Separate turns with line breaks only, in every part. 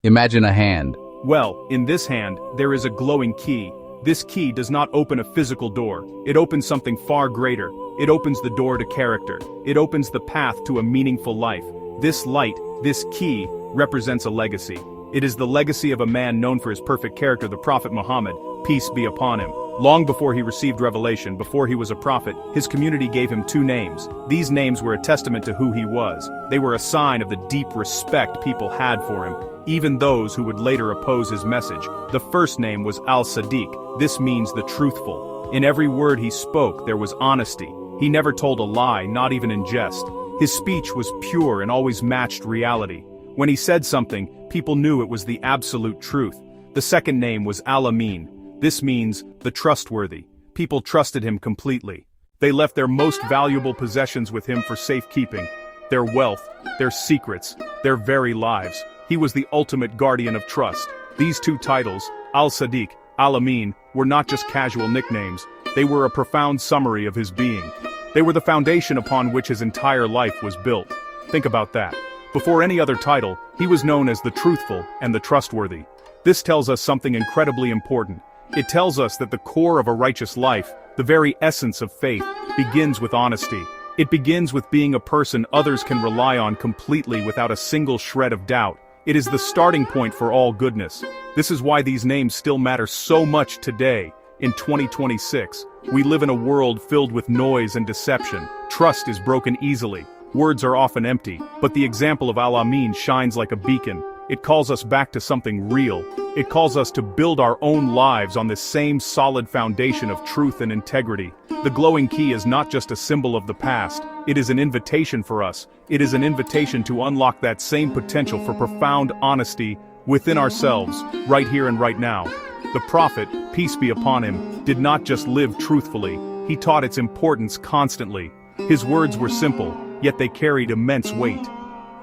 Imagine a hand.
Well, in this hand, there is a glowing key. This key does not open a physical door. It opens something far greater. It opens the door to character. It opens the path to a meaningful life. This light, this key, represents a legacy. It is the legacy of a man known for his perfect character, the Prophet Muhammad, peace be upon him. Long before he received revelation, before he was a prophet, his community gave him two names. These names were a testament to who he was. They were a sign of the deep respect people had for him, even those who would later oppose his message. The first name was al-Sadiq. This means the truthful. In every word he spoke, there was honesty. He never told a lie, not even in jest. His speech was pure and always matched reality. When he said something, people knew it was the absolute truth. The second name was al-Amin. This means the trustworthy. People trusted him completely. They left their most valuable possessions with him for safekeeping. Their wealth, their secrets, their very lives. He was the ultimate guardian of trust. These two titles, al-Sadiq, al-Amin, were not just casual nicknames. They were a profound summary of his being. They were the foundation upon which his entire life was built. Think about that. Before any other title, he was known as the truthful and the trustworthy. This tells us something incredibly important. It tells us that the core of a righteous life, the very essence of faith, begins with honesty. It begins with being a person others can rely on completely without a single shred of doubt. It is the starting point for all goodness. This is why these names still matter so much today. In 2026, we live in a world filled with noise and deception. Trust is broken easily. Words are often empty, but the example of al-Amin shines like a beacon. It calls us back to something real. It calls us to build our own lives on this same solid foundation of truth and integrity. The glowing key is not just a symbol of the past. It is an invitation for us. It is an invitation to unlock that same potential for profound honesty within ourselves, right here and right now. The Prophet, peace be upon him, did not just live truthfully. He taught its importance constantly. His words were simple, yet they carried immense weight.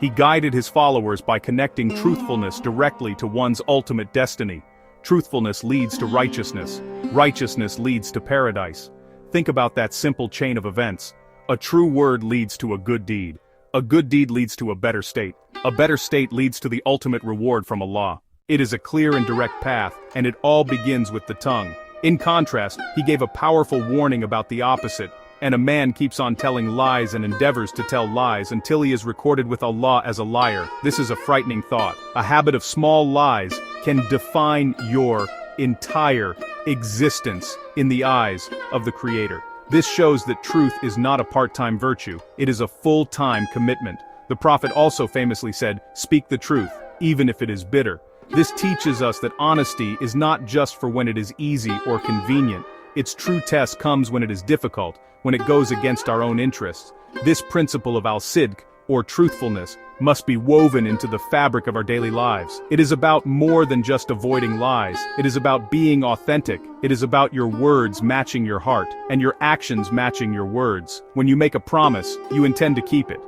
He guided his followers by connecting truthfulness directly to one's ultimate destiny. Truthfulness leads to righteousness. Righteousness leads to paradise. Think about that simple chain of events. A true word leads to a good deed. A good deed leads to a better state. A better state leads to the ultimate reward from Allah. It is a clear and direct path, and it all begins with the tongue. In contrast, he gave a powerful warning about the opposite. And a man keeps on telling lies and endeavors to tell lies until he is recorded with Allah as a liar. This is a frightening thought. A habit of small lies can define your entire existence in the eyes of the Creator. This shows that truth is not a part-time virtue. It is a full-time commitment. The Prophet also famously said, "Speak the truth, even if it is bitter." This teaches us that honesty is not just for when it is easy or convenient. Its true test comes when it is difficult, when it goes against our own interests. This principle of al-Sidq, or truthfulness, must be woven into the fabric of our daily lives. It is about more than just avoiding lies. It is about being authentic. It is about your words matching your heart, and your actions matching your words. When you make a promise, you intend to keep it.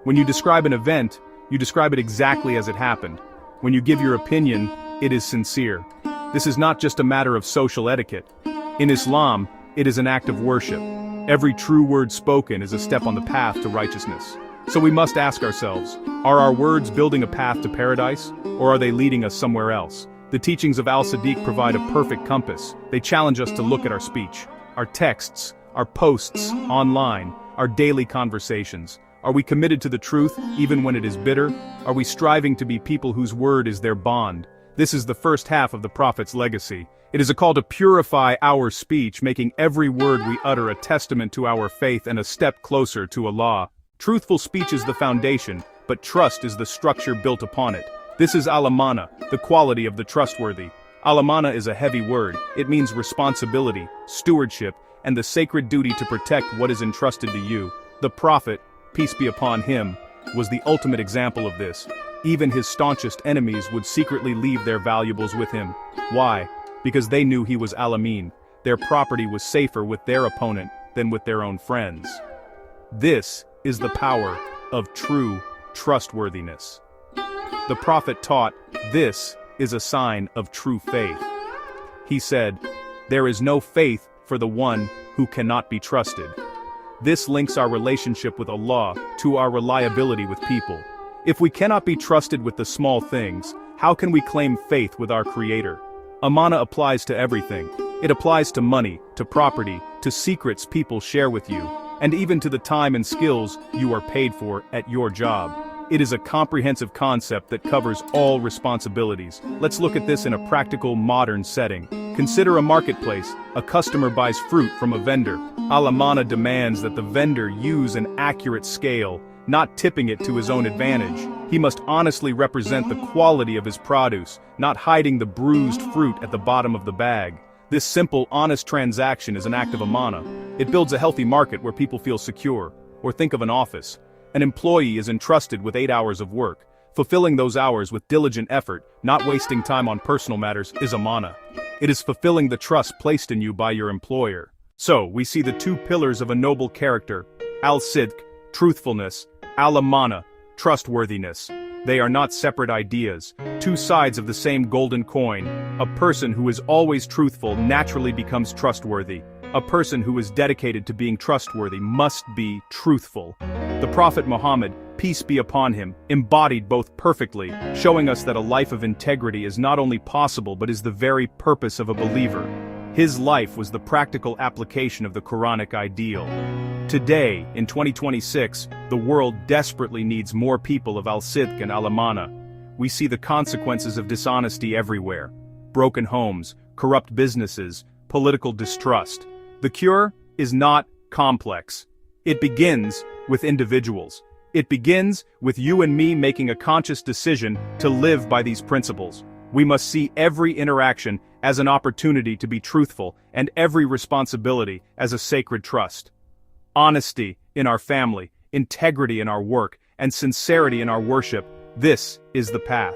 When you describe an event, you describe it exactly as it happened. When you give your opinion, it is sincere. This is not just a matter of social etiquette. In Islam, it is an act of worship. Every true word spoken is a step on the path to righteousness. So we must ask ourselves, are our words building a path to paradise, or are they leading us somewhere else? The teachings of al-Sadiq provide a perfect compass. They challenge us to look at our speech, our texts, our posts, online, our daily conversations. Are we committed to the truth, even when it is bitter? Are we striving to be people whose word is their bond? This is the first half of the Prophet's legacy. It is a call to purify our speech, making every word we utter a testament to our faith and a step closer to Allah. Truthful speech is the foundation, but trust is the structure built upon it. This is al-Amana, the quality of the trustworthy. Al-Amana is a heavy word. It means responsibility, stewardship, and the sacred duty to protect what is entrusted to you. The Prophet, peace be upon him, was the ultimate example of this. Even his staunchest enemies would secretly leave their valuables with him. Why? Because they knew he was al-Amin. Their property was safer with their opponent than with their own friends. This is the power of true trustworthiness. The Prophet taught, this is a sign of true faith. He said, there is no faith for the one who cannot be trusted. This links our relationship with Allah to our reliability with people. If we cannot be trusted with the small things, How can we claim faith with our Creator? Amana applies to everything. It applies to money, to property, to secrets people share with you, and even to the time and skills you are paid for at your job. It is a comprehensive concept that covers all responsibilities. Let's look at this in a practical, modern setting. Consider a marketplace. A customer buys fruit from a vendor. Al-Amana demands that the vendor use an accurate scale, not tipping it to his own advantage. He must honestly represent the quality of his produce, not hiding the bruised fruit at the bottom of the bag. This simple, honest transaction is an act of amana. It builds a healthy market where people feel secure. Or think of an office. An employee is entrusted with 8 hours of work. Fulfilling those hours with diligent effort, not wasting time on personal matters, is amana. It is fulfilling the trust placed in you by your employer. So, we see the two pillars of a noble character: al-Sidq, truthfulness; al-Amana, trustworthiness. They are not separate ideas, two sides of the same golden coin. A person who is always truthful naturally becomes trustworthy. A person who is dedicated to being trustworthy must be truthful. The Prophet Muhammad, peace be upon him, embodied both perfectly, showing us that a life of integrity is not only possible but is the very purpose of a believer. His life was the practical application of the Quranic ideal. Today, in 2026, the world desperately needs more people of al-Sidq and al-Amana. We see the consequences of dishonesty everywhere. Broken homes, corrupt businesses, political distrust. The cure is not complex. It begins with individuals. It begins with you and me making a conscious decision to live by these principles. We must see every interaction as an opportunity to be truthful and every responsibility as a sacred trust. Honesty in our family, integrity in our work, and sincerity in our worship, this is the path.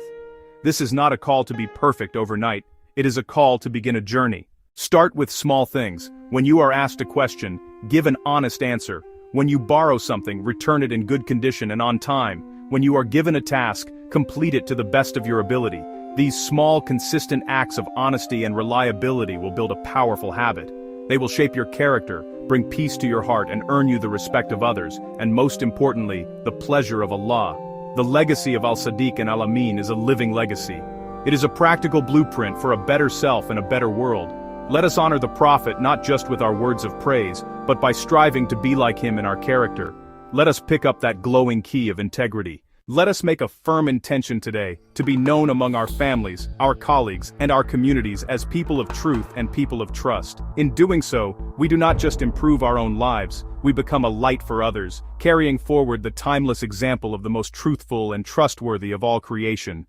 This is not a call to be perfect overnight. It is a call to begin a journey. Start with small things. When you are asked a question, give an honest answer. When you borrow something, return it in good condition and on time. When you are given a task, complete it to the best of your ability. These small, consistent acts of honesty and reliability will build a powerful habit. They will shape your character, bring peace to your heart, and earn you the respect of others, and most importantly, the pleasure of Allah. The legacy of al-Sadiq and al-Amin is a living legacy. It is a practical blueprint for a better self and a better world. Let us honor the Prophet not just with our words of praise, but by striving to be like him in our character. Let us pick up that glowing key of integrity. Let us make a firm intention today to be known among our families, our colleagues, and our communities as people of truth and people of trust. In doing so, we do not just improve our own lives, we become a light for others, carrying forward the timeless example of the most truthful and trustworthy of all creation.